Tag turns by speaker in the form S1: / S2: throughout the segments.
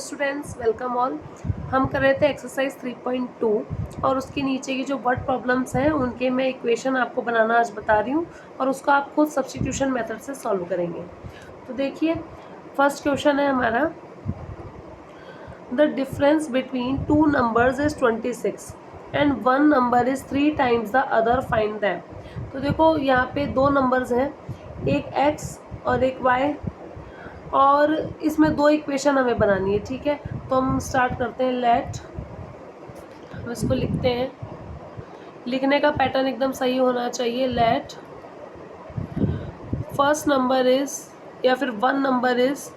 S1: Students, welcome all. हम कर रहे थे एक्सरसाइज 3.2 और उसके नीचे की जो वर्ड प्रॉब्लम्स हैं उनके मैं इक्वेशन आपको बनाना आज बता रही हूँ और उसको आप खुद सब्स्टिट्यूशन मेथड से सॉल्व करेंगे। तो देखिए, फर्स्ट क्वेश्चन है हमारा, the difference between two numbers is 26 and one number is 3 times the other, find that. तो देखो यहाँ पे दो नंबर्स हैं, एक x और एक y, और इसमें दो इक्वेशन हमें बनानी है। ठीक है, तो हम स्टार्ट करते हैं। लेट, हम इसको लिखते हैं, लिखने का पैटर्न एकदम सही होना चाहिए। लेट फर्स्ट नंबर इज, या फिर one number is,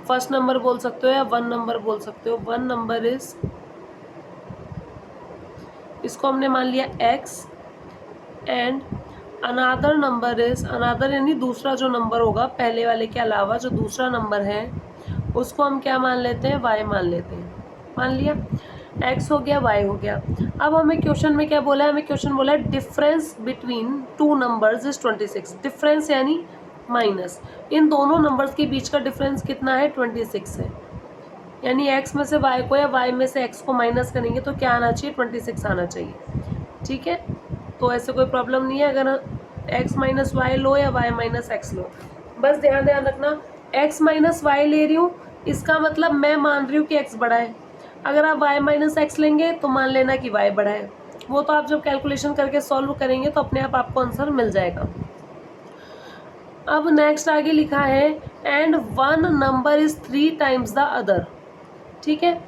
S1: first number बोल सकते हो या वन नंबर बोल सकते हो। वन नंबर इज, इसको हमने मान लिया x, and another number is, another यानी दूसरा जो नंबर होगा पहले वाले के अलावा जो दूसरा नंबर है उसको हम क्या मान लेते हैं, y मान लेते हैं। मान लिया, x हो गया, y हो गया। अब हमें क्वेश्चन में क्या बोला है, हमें क्वेश्चन बोला है difference between two numbers is 26। Difference यानी माइनस, इन दोनों नंबर्स के बीच का डिफरेंस कितना है, 26 है। यानी x में से y को या y में से x को माइनस करेंगे तो क्या आना चाहिए, 26 आना चाहिए। ठीक है, तो ऐसे कोई प्रॉब्लम नहीं है अगर x माइनस वाई लो या y माइनस एक्स लो। बस ध्यान रखना, x माइनस वाई ले रही हूँ इसका मतलब मैं मान रही हूँ कि x बड़ा है। अगर आप y माइनस एक्स लेंगे तो मान लेना कि y बड़ा है। वो तो आप जब कैलकुलेशन करके सॉल्व करेंगे तो अपने आप आपको आंसर मिल जाएगा। अब नेक्स्ट आगे लिखा है, and one number is 3 times the other. ठीक है,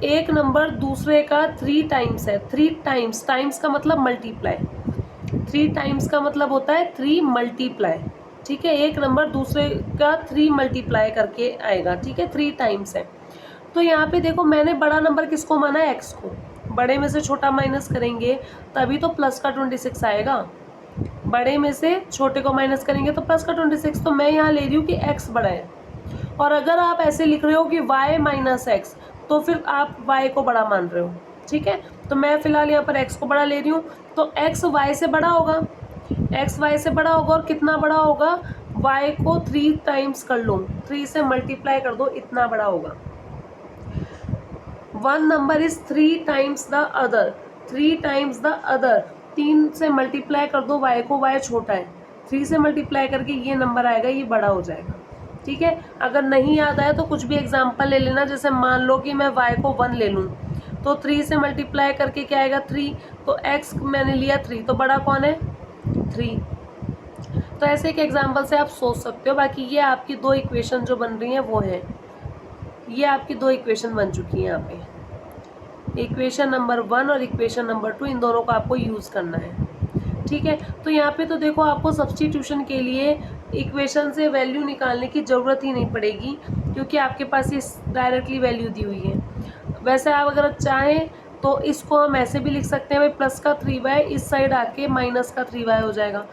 S1: एक नंबर दूसरे का 3 टाइम्स है। 3 टाइम्स, टाइम्स का मतलब मल्टीप्लाई, 3 टाइम्स का मतलब होता है 3 मल्टीप्लाई। ठीक है, एक नंबर दूसरे का 3 मल्टीप्लाई करके आएगा। ठीक है, 3 टाइम्स है। तो यहाँ पे देखो, मैंने बड़ा नंबर किसको माना है, x को। बड़े में से छोटा माइनस करेंगे तभी तो प्लस का 26 आएगा। बड़े में से छोटे को माइनस करेंगे तो प्लस का 26। तो मैं यहाँ ले रही हूँ कि x बड़ा है। और अगर आप ऐसे लिख रहे हो कि y माइनस एक्स, तो फिर आप y को बड़ा मान रहे हो। ठीक है, तो मैं फिलहाल यहाँ पर x को बड़ा ले रही हूँ, तो x y से बड़ा होगा, x y से बड़ा होगा। और कितना बड़ा होगा, y को 3 टाइम्स कर लो, 3 से मल्टीप्लाई कर दो, इतना बड़ा होगा। One number is 3 times the other, 3 times the other, 3 से मल्टीप्लाई कर दो y को, y छोटा है, 3 से मल्टीप्लाई करके ये नंबर आएगा, ये बड़ा हो जाएगा। ठीक है, अगर नहीं याद आया तो कुछ भी एग्जांपल ले लेना। जैसे मान लो कि मैं y को 1 ले लूँ तो 3 से मल्टीप्लाई करके क्या आएगा, 3। तो x मैंने लिया 3, तो बड़ा कौन है, 3। तो ऐसे एक एग्जांपल से आप सोच सकते हो। बाकी ये आपकी दो इक्वेशन जो बन रही हैं वो है, ये आपकी दो इक्वेशन बन चुकी है। यहाँ पे इक्वेशन नंबर 1 और इक्वेशन नंबर 2, इन दोनों को आपको यूज़ करना है। ठीक है, तो यहाँ पे तो देखो आपको सब्स्टिट्यूशन के लिए इक्वेशन से वैल्यू निकालने की ज़रूरत ही नहीं पड़ेगी, क्योंकि आपके पास ये डायरेक्टली वैल्यू दी हुई है। वैसे आप अगर चाहें तो इसको हम ऐसे भी लिख सकते हैं, भाई प्लस का 3y इस साइड आके माइनस का 3y हो जाएगा।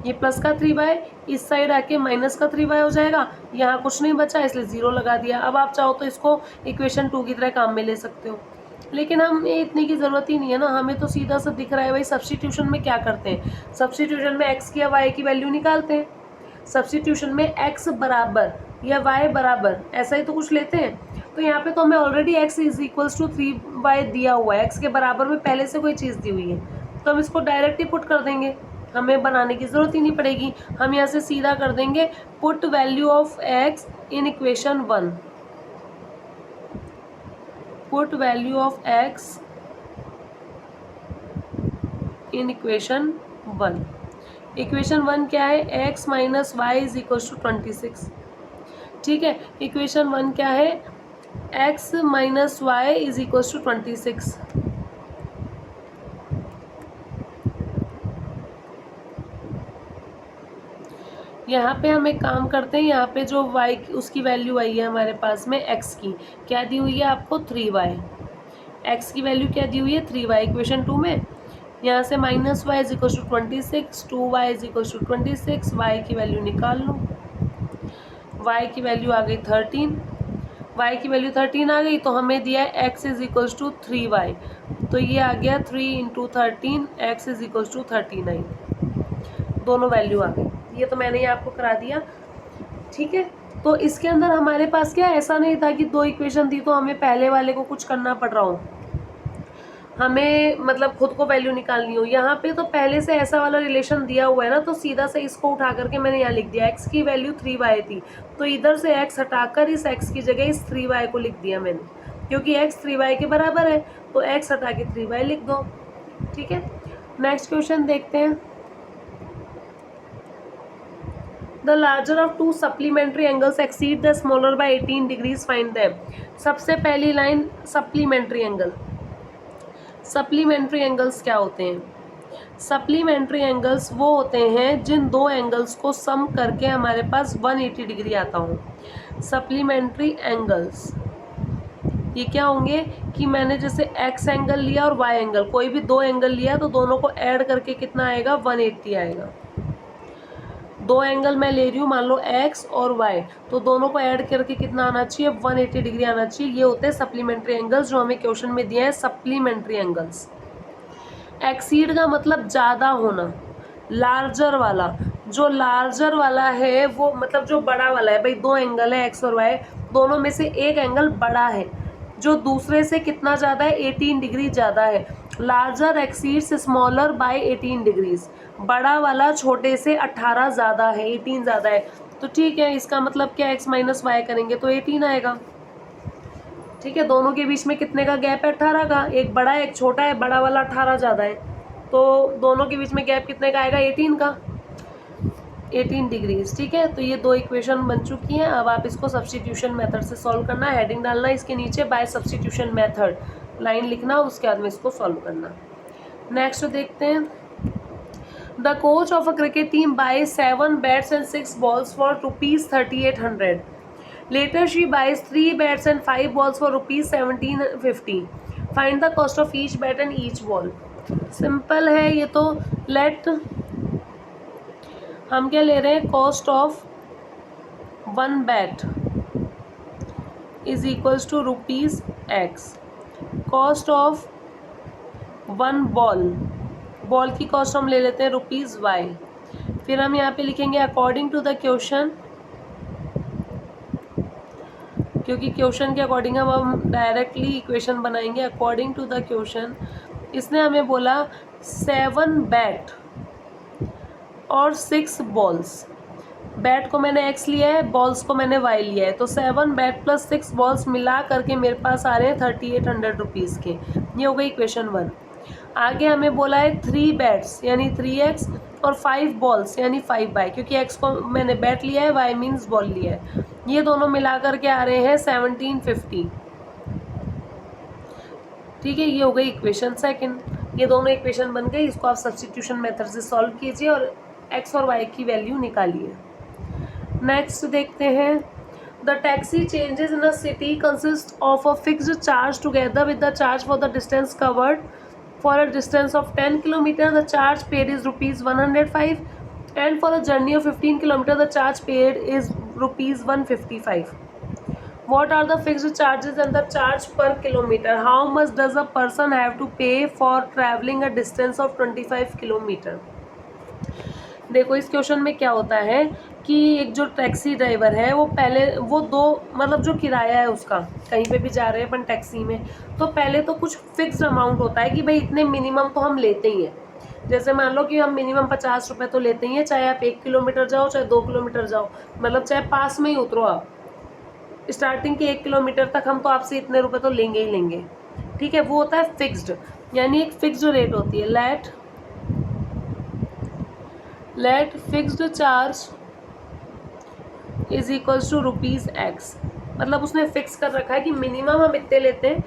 S1: ये प्लस का 3y इस साइड आके माइनस का 3y हो जाएगा। यहाँ कुछ नहीं बचा इसलिए 0 लगा दिया। अब आप चाहो तो इसको इक्वेशन 2 की तरह काम में ले सकते हो, लेकिन हमें इतने की ज़रूरत ही नहीं है ना। हमें तो सीधा सा दिख रहा है भाई, सब्स्टिट्यूशन में क्या करते हैं, सब्स्टिट्यूशन में x की या y की वैल्यू निकालते हैं। सब्स्टिट्यूशन में x बराबर या y बराबर ऐसा ही तो कुछ लेते हैं। तो यहाँ पे तो हमें already x is equals to 3y दिया हुआ है, x के बराबर में पहले से कोई चीज़ दी हुई है, तो हम इसको डायरेक्ट ही पुट कर देंगे, हमें बनाने की ज़रूरत ही नहीं पड़ेगी। हम यहाँ से सीधा कर देंगे, put value of x in equation 1, put value of x in equation 1। Equation 1 क्या है, x minus y is equal to 26। ठीक है, इक्वेशन 1 क्या है, x minus y is equal to 26। यहाँ पे हम एक काम करते हैं, यहाँ पे जो y उसकी वैल्यू आई है हमारे पास में, x की क्या दी हुई है आपको, 3y। x की वैल्यू क्या दी हुई है, 3y इक्वेशन 2 में। यहाँ से minus y is equal to 26, 2y is equal to 26, y की वैल्यू निकाल लो। y की वैल्यू आ गई 13, y की वैल्यू 13 आ गई, तो हमें दिया है x is equal to 3y, तो ये आ गया 3 into 13, x is equal to 39। दोनों वैल्यू आ गई, ये तो मैंने ही आपको करा दिया। ठीक है, तो इसके अंदर हमारे पास क्या, ऐसा नहीं था कि दो इक्वेशन थी तो हमें पहले वाले को कुछ करना पड़ रहा हो, हमें मतलब खुद को वैल्यू निकालनी हो। यहाँ पे तो पहले से ऐसा वाला रिलेशन दिया हुआ है ना, तो सीधा से इसको उठा करके मैंने यहाँ लिख दिया, x की वैल्यू 3y थी तो इधर से x हटाकर इस x की जगह इस 3y को लिख दिया मैंने, क्योंकि x 3y के बराबर है तो x हटा के 3y लिख दो। ठीक है, नेक्स्ट क्वेश्चन देखते हैं। The larger of two supplementary angles exceed the smaller by 18 degrees, find them। सबसे पहली line supplementary angle. Supplementary angles क्या होते हैं? सप्लीमेंट्री एंगल्स वो होते हैं जिन दो एंगल्स को सम करके हमारे पास 180 डिग्री आता हो। सप्लीमेंट्री एंगल्स ये क्या होंगे कि मैंने जैसे x एंगल लिया और y एंगल, कोई भी दो एंगल लिया तो दोनों को ऐड करके कितना आएगा, 180 आएगा। दो एंगल मैं ले रही हूँ, मान लो x और y, तो दोनों को ऐड करके कितना आना चाहिए, 180 डिग्री आना चाहिए। ये होते हैं सप्लीमेंट्री एंगल्स जो हमें क्वेश्चन में दिया है, सप्लीमेंट्री एंगल्स। एक्सीड का मतलब ज़्यादा होना, लार्जर वाला, जो लार्जर वाला है वो मतलब जो बड़ा वाला है, भाई दो एंगल है x और y, दोनों में से एक एंगल बड़ा है जो दूसरे से कितना ज़्यादा है, 18 डिग्री ज़्यादा है। Larger exceeds smaller by 18 degrees, बड़ा वाला छोटे से 18 ज़्यादा है, 18 ज़्यादा है। तो ठीक है, इसका मतलब क्या, x माइनस वाई करेंगे तो 18 आएगा। ठीक है, दोनों के बीच में कितने का गैप है, 18 का, एक बड़ा है एक छोटा है, बड़ा वाला 18 ज़्यादा है, तो दोनों के बीच में गैप कितने का आएगा, 18 का, 18 डिग्रीज। ठीक है, तो ये दो इक्वेशन बन चुकी हैं। अब आप इसको सब्स्टिट्यूशन मेथड से सॉल्व करना है, हेडिंग डालना इसके नीचे बाय सब्स्टिट्यूशन मेथड, लाइन लिखना, उसके बाद में इसको सॉल्व करना। नेक्स्ट देखते हैं। The coach of a cricket team buy 7 bats and 6 balls for ₹3800। Later she buys 3 bats and 5 balls for ₹1750। Find the cost of each bat and each ball. Simple है ये तो, लेट हम क्या ले रहे हैं, cost of 1 bat is equals to ₹x, cost of 1 ball, ball की cost हम ले लेते हैं ₹y। फिर हम यहाँ पे लिखेंगे अकॉर्डिंग टू द क्वेश्चन, क्योंकि क्वेश्चन के अकॉर्डिंग हम डायरेक्टली इक्वेशन बनाएंगे। अकॉर्डिंग टू द क्वेश्चन, इसने हमें बोला 7 बैट और 6 बॉल्स, बैट को मैंने x लिया है, बॉल्स को मैंने y लिया है, तो 7 बैट प्लस 6 बॉल्स मिला करके मेरे पास आ रहे हैं ₹3800 के। ये हो गई क्वेश्चन 1। आगे हमें बोला है 3 बैट्स यानी 3x और 5 बॉल्स यानी 5y, क्योंकि x को मैंने बैट लिया है, y मीन्स बॉल लिया है, ये दोनों मिला करके आ रहे हैं 1750। ठीक है, ये हो गई इक्वेशन सेकंड। ये दोनों इक्वेशन बन गई, इसको आप सब्स्टिट्यूशन मेथड से सॉल्व कीजिए और x और y की वैल्यू निकालिए। नेक्स्ट देखते हैं। The taxi changes in a city consist of a fixed charge together with the charge for the distance covered. For a distance of 10 km, the charge paid is ₹105, and for a journey of 15 km, the charge paid is ₹155. What are the fixed charges and the charge per kilometer? How much does a person have to pay for traveling a distance of 25 km? देखो इस question में क्या होता है कि एक जो taxi driver है वो पहले वो दो मतलब जो किराया है उसका, कहीं पे भी जा रहे हैं अपन टैक्सी में, तो पहले तो कुछ फिक्स्ड अमाउंट होता है कि भाई इतने मिनिमम तो हम लेते ही हैं। जैसे मान लो कि हम मिनिमम 50 रुपये तो लेते ही हैं, चाहे आप 1 किलोमीटर जाओ चाहे 2 किलोमीटर जाओ, मतलब चाहे पास में ही उतरो आप, स्टार्टिंग के 1 किलोमीटर तक हम तो आपसे इतने रुपये तो लेंगे ही लेंगे। ठीक है, वो होता है फिक्स्ड, यानी एक फिक्स्ड रेट होती है। Let fixed charge is equals to ₹x, मतलब उसने फिक्स कर रखा है कि मिनिमम हम इतने लेते हैं,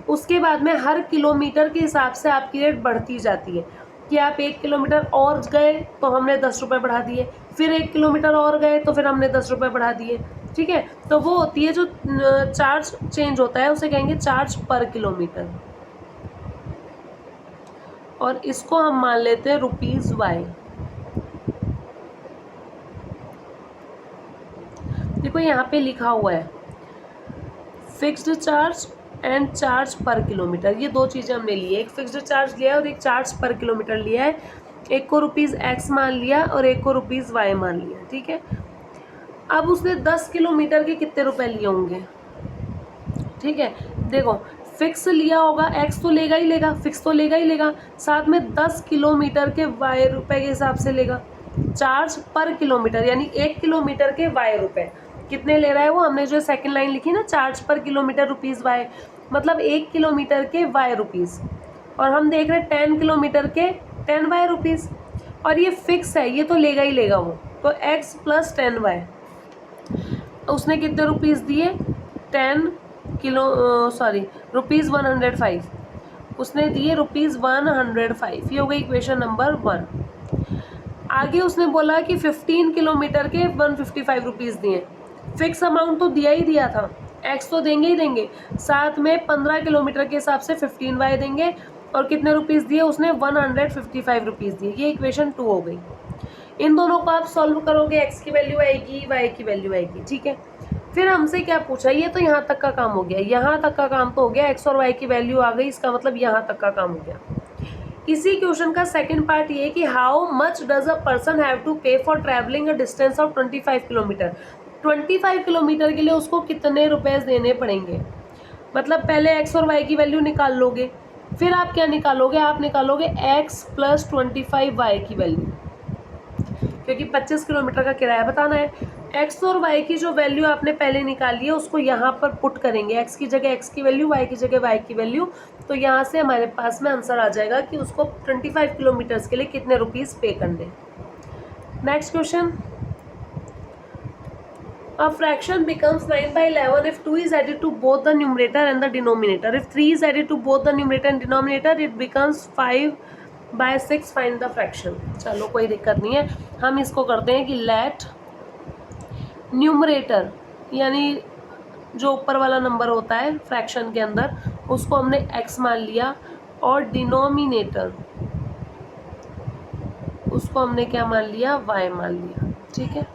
S1: उसके बाद में हर किलोमीटर के हिसाब से आपकी रेट बढ़ती जाती है कि आप 1 किलोमीटर और गए तो हमने 10 रुपये बढ़ा दिए, फिर 1 किलोमीटर और गए तो फिर हमने 10 रुपये बढ़ा दिए। ठीक है, तो वो होती है जो चार्ज चेंज होता है उसे कहेंगे चार्ज पर किलोमीटर, और इसको हम मान लेते हैं ₹y। देखो यहाँ पे लिखा हुआ है फिक्स्ड चार्ज एंड चार्ज पर किलोमीटर, ये दो चीज़ें हमने ली है, एक फिक्स्ड चार्ज लिया है और एक चार्ज पर किलोमीटर लिया है। एक को ₹x मान लिया और एक को ₹y मान लिया। ठीक है, अब उसने 10 किलोमीटर के कितने रुपए लिए होंगे, ठीक है। देखो फिक्स लिया होगा, एक्स तो लेगा ही लेगा, फिक्स तो लेगा ही लेगा, साथ में 10 किलोमीटर के वाई रुपए के हिसाब से लेगा। चार्ज पर किलोमीटर यानी 1 किलोमीटर के वाई रुपए कितने ले रहा है वो, हमने जो सेकंड लाइन लिखी ना, चार्ज पर किलोमीटर रुपीज़ वाई, मतलब 1 किलोमीटर के वाई रुपीज़, और हम देख रहे हैं 10 किलोमीटर के 10 वाई रुपीज़, और ये फिक्स है, ये तो लेगा ही लेगा वो, तो एक्स प्लस 10 वाई। उसने कितने रुपीज़ दिए, 10 किलो रुपीज़ 105, उसने दिए रुपीज़ 105, ये हो गई इक्वेशन नंबर 1। आगे उसने बोला कि 15 किलोमीटर के 155 रुपीज़ दिए, फिक्स अमाउंट तो दिया ही दिया था, एक्स तो देंगे ही देंगे, साथ में 15 किलोमीटर के हिसाब से 15 वाई देंगे, और कितने रुपीज़ दिए उसने, 155 रुपीज़ दिए। ये इक्वेशन 2 हो गई। इन दोनों को आप सॉल्व करोगे, एक्स की वैल्यू आएगी, वाई की वैल्यू आएगी, ठीक है। फिर हमसे क्या पूछा, ये तो यहाँ तक का काम हो गया, यहाँ तक का काम तो हो गया, एक्स और वाई की वैल्यू आ गई, इसका मतलब यहाँ तक का काम हो गया। इसी क्वेश्चन का सेकंड पार्ट ये कि how much does a person have to pay for travelling a distance of 25 kilometre. 25 kilometre के लिए उसको कितने रुपए देने पड़ेंगे, मतलब पहले एक्स और वाई की वैल्यू निकाल लोगे, फिर आप क्या निकालोगे, आप निकालोगे एक्स प्लस 25 वाई की वैल्यू, क्योंकि 25 किलोमीटर का किराया बताना है। एक्स और वाई की जो वैल्यू आपने पहले निकाली है उसको यहाँ पर पुट करेंगे, एक्स की जगह एक्स की वैल्यू, वाई की जगह वाई की वैल्यू, तो यहाँ से हमारे पास में आंसर आ जाएगा कि उसको 25 किलोमीटर्स के लिए कितने रुपीज़ पे करने। Next question, a fraction becomes 9/11 if 2 is added to both the numerator and the denominator. If 3 is added to both the numerator and denominator, it becomes 5/6. Find the fraction. चलो कोई दिक्कत नहीं है, हम इसको करते हैं कि let न्यूमरेटर यानी जो ऊपर वाला नंबर होता है फ्रैक्शन के अंदर उसको हमने x मान लिया, और डिनोमिनेटर उसको हमने क्या मान लिया, y मान लिया, ठीक है।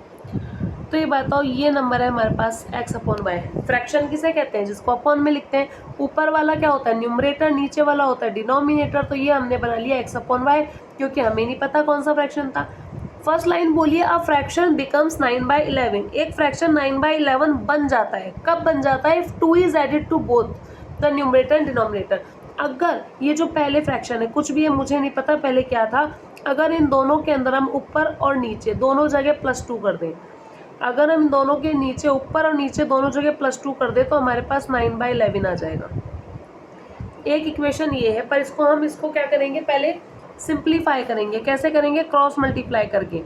S1: तो ये बताओ, ये नंबर है हमारे पास x अपॉन वाई। फ्रैक्शन किसे कहते हैं, जिसको अपॉन में लिखते हैं। ऊपर वाला क्या होता है, न्यूमरेटर, नीचे वाला होता है डिनोमिनेटर, तो ये हमने बना लिया x अपॉन वाई, क्योंकि हमें नहीं पता कौन सा फ्रैक्शन था। फर्स्ट लाइन बोलिए, अ फ्रैक्शन बिकम्स 9/11, एक फ्रैक्शन 9/11 बन जाता है, कब बन जाता है, if 2 is added to both the numerator and denominator. अगर ये जो पहले फ्रैक्शन है, कुछ भी है मुझे नहीं पता पहले क्या था, अगर इन दोनों के अंदर हम ऊपर और नीचे दोनों जगह +2 कर दें, अगर हम दोनों के नीचे ऊपर और नीचे दोनों जगह +2 कर दे तो हमारे पास 9/11 आ जाएगा। एक इक्वेशन ये है, पर इसको क्या करेंगे, पहले सिंप्लीफाई करेंगे। कैसे करेंगे, क्रॉस मल्टीप्लाई करके।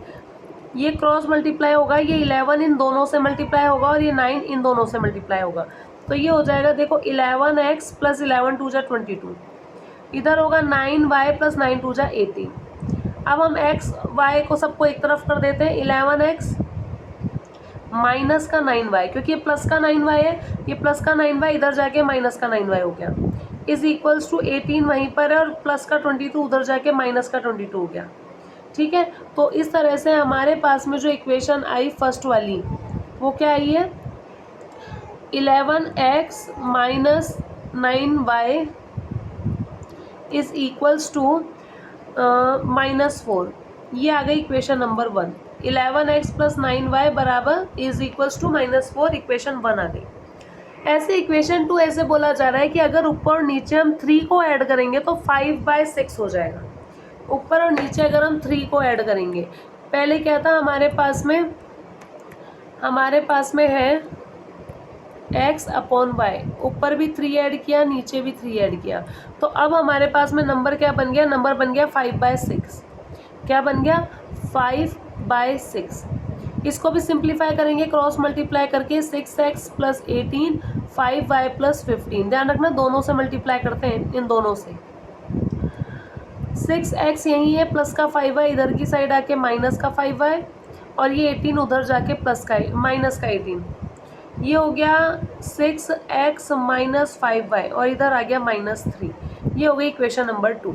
S1: ये क्रॉस मल्टीप्लाई होगा, ये 11 इन दोनों से मल्टीप्लाई होगा और ये 9 इन दोनों से मल्टीप्लाई होगा, तो ये हो जाएगा, देखो 11x + 11 2 = 22, इधर होगा 9y + 9 2 = 18। अब हम x y को सबको एक तरफ कर देते हैं, 11x माइनस का 9y, क्योंकि ये प्लस का 9y है, ये प्लस का 9y इधर जाके माइनस का 9y हो गया, इज इक्वल्स टू 18 वहीं पर है, और प्लस का 22 उधर जाके माइनस का 22 हो गया, ठीक है। तो इस तरह से हमारे पास में जो इक्वेशन आई फर्स्ट वाली वो क्या आई है, 11x minus 9y is equals to -4, ये आ गई इक्वेशन नंबर 1। 11x + 9y बराबर इज इक्वल्स टू -4, इक्वेशन 1 आ गई। ऐसे इक्वेशन 2 ऐसे बोला जा रहा है कि अगर ऊपर और नीचे हम 3 को ऐड करेंगे तो 5/6 हो जाएगा। ऊपर और नीचे अगर हम 3 को ऐड करेंगे, पहले क्या था हमारे पास में है x अपॉन वाई, ऊपर भी 3 ऐड किया, नीचे भी 3 ऐड किया, तो अब हमारे पास में नंबर क्या बन गया, नंबर बन गया 5/6। क्या बन गया, 5/6। इसको भी सिंप्लीफाई करेंगे क्रॉस मल्टीप्लाई करके, 6x + 18 5y + 15, ध्यान रखना दोनों से मल्टीप्लाई करते हैं, इन दोनों से। 6x यही है, प्लस का 5y इधर की साइड आके माइनस का 5y, और ये 18 उधर जाके माइनस का 18, ये हो गया 6x - 5y, और इधर आ गया -3। ये हो गई इक्वेशन नंबर 2।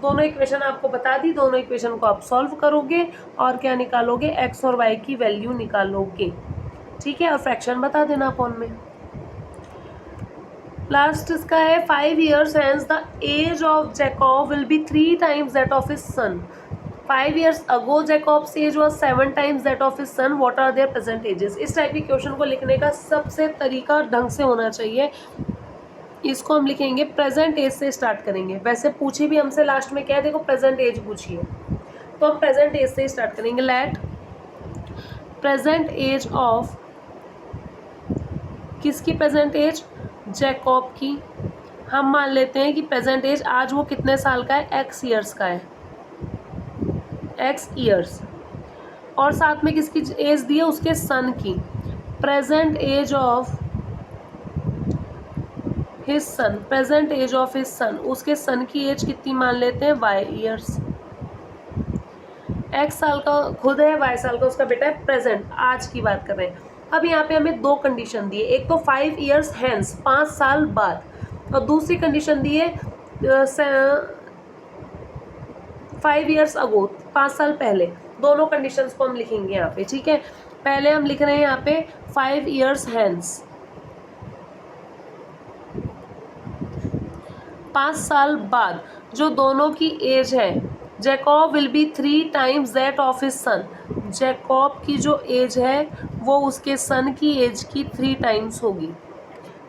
S1: दोनों इक्वेशन आपको बता दी, दोनों इक्वेशन को आप सॉल्व करोगे और क्या निकालोगे, x और y की वैल्यू निकालोगे, ठीक है, और फ्रैक्शन बता देना अपॉन में। लास्ट इसका है, 5 years hence the age of Jacob will be 3 times that of his son। 5 years ago Jacob's age was 7 times that of his son. What are their present ages? इस type के question को लिखने का सबसे तरीका ढंग से होना चाहिए. इसको हम लिखेंगे प्रेजेंट एज से स्टार्ट करेंगे. वैसे पूछी भी हमसे लास्ट में क्या है, देखो प्रेजेंट एज पूछी है, तो हम प्रेजेंट एज से स्टार्ट करेंगे. लेट प्रेजेंट एज ऑफ, किसकी प्रेजेंट एज? जैकॉब की. हम मान लेते हैं कि प्रेजेंट एज आज वो कितने साल का है? x ईयर्स का है, x ईयर्स. और साथ में किसकी एज दी है? उसके सन की. Present age of his son, present age of his son, उसके सन की एज कितनी मान लेते हैं? y years. x साल का खुद है, y साल का उसका बेटा है. प्रेजेंट आज की बात कर रहे हैं. अब यहाँ पे हमें दो कंडीशन दी है, एक तो 5 ईयर्स हैंस, 5 साल बाद, और दूसरी कंडीशन दी है 5 ईयर्स अगो, 5 साल पहले. दोनों कंडीशंस को हम लिखेंगे यहाँ पे, ठीक है. पहले हम लिख रहे हैं यहाँ पे 5 ईयर्स हैंस, 5 साल बाद जो दोनों की एज है. Jakob will be 3 times that of his son. Jacob की जो एज है वो उसके सन की एज की 3 टाइम्स होगी.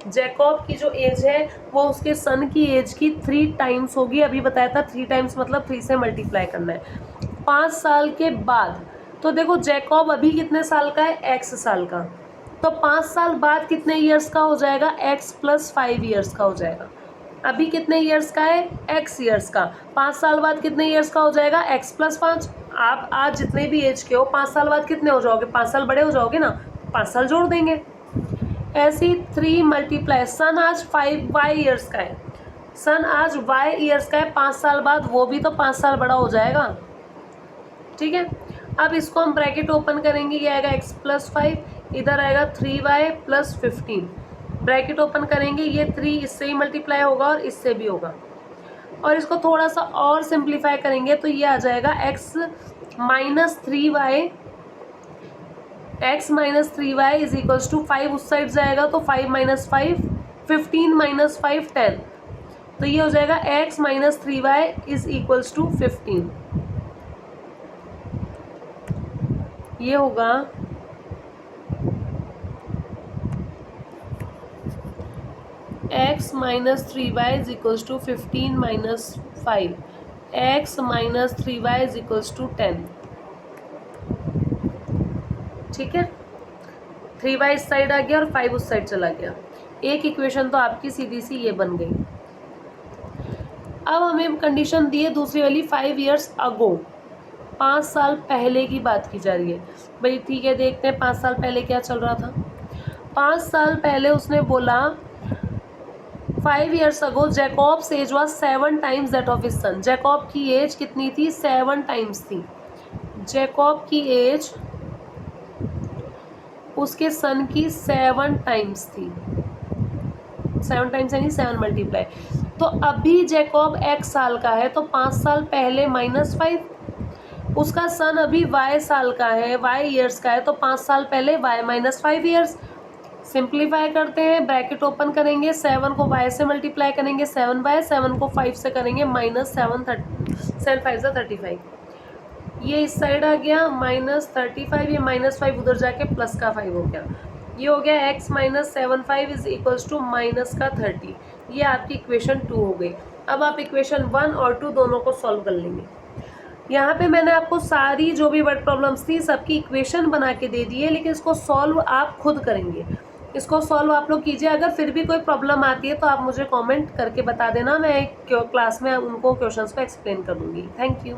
S1: जैकॉब की जो एज है वो उसके सन की एज की 3 टाइम्स होगी. अभी बताया था 3 टाइम्स मतलब 3 से मल्टीप्लाई करना है. 5 साल के बाद, तो देखो जैकॉब अभी कितने साल का है? x साल का. तो 5 साल बाद कितने ईयर्स का हो जाएगा? x + 5 ईयर्स का हो जाएगा. अभी कितने ईयर्स का है? x ईयर्स का. 5 साल बाद कितने ईयर्स का हो जाएगा? x + 5. आप आज जितने भी एज के हो 5 साल बाद कितने हो जाओगे? 5 साल बड़े हो जाओगे ना, 5 साल जोड़ देंगे. ऐसी 3 मल्टीप्लाई. सन आज 5 y ईयर्स का है, सन आज y ईयर्स का है. 5 साल बाद वो भी तो 5 साल बड़ा हो जाएगा, ठीक है. अब इसको हम ब्रैकेट ओपन करेंगे, ये आएगा x + 5, इधर आएगा 3y + 15. ब्रैकेट ओपन करेंगे, ये 3 इससे ही मल्टीप्लाई होगा और इससे भी होगा. और इसको थोड़ा सा और सिंप्लीफाई करेंगे तो ये आ जाएगा x - 3y, x - 3y = 5 उस साइड जाएगा तो 5 - 5 15 - 5 10. तो ये हो जाएगा x - 3y = 15. ये होगा x - 3y = 15 - 5, x - 3y = 10. ठीक है. 3y इस साइड आ गया और 5 उस साइड चला गया. एक इक्वेशन तो आपकी सीधी सी ये बन गई. अब हमें कंडीशन दी है दूसरी वाली 5 ईयर्स अगो, 5 साल पहले की बात की जा रही है. भाई ठीक है, देखते हैं 5 साल पहले क्या चल रहा था. 5 साल पहले उसने बोला 5 years ago Jacob's age was 7 times that of his son. Jacob की एज कितनी थी? 7 टाइम्स थी. जैकॉब की एज उसके सन की 7 टाइम्स थी. 7 टाइम्स यानी 7 मल्टीप्लाई. तो अभी जैकॉब x साल का है, तो 5 साल पहले -5. उसका सन अभी y साल का है, y ईयर्स का है, तो 5 साल पहले y - 5 ईयर्स. सिंप्लीफाई करते हैं, ब्रैकेट ओपन करेंगे, 7 को y से मल्टीप्लाई करेंगे 7/, 7 को 5 से करेंगे -7 7 5 = 35. ये इस साइड आ गया -35, ये -5 उधर जाके प्लस का 5 हो गया. ये हो गया x - 7/5 = -30. ये आपकी इक्वेशन 2 हो गई. अब आप इक्वेशन 1 और 2 दोनों को सॉल्व कर लेंगे. यहाँ पे मैंने आपको सारी जो भी वर्ड प्रॉब्लम्स थी सबकी इक्वेशन बना के दे दी है, लेकिन इसको सॉल्व आप खुद करेंगे. इसको सॉल्व आप लोग कीजिए. अगर फिर भी कोई प्रॉब्लम आती है तो आप मुझे कमेंट करके बता देना, मैं क्लास में उनको क्वेश्चंस को एक्सप्लेन कर दूँगी. Thank you.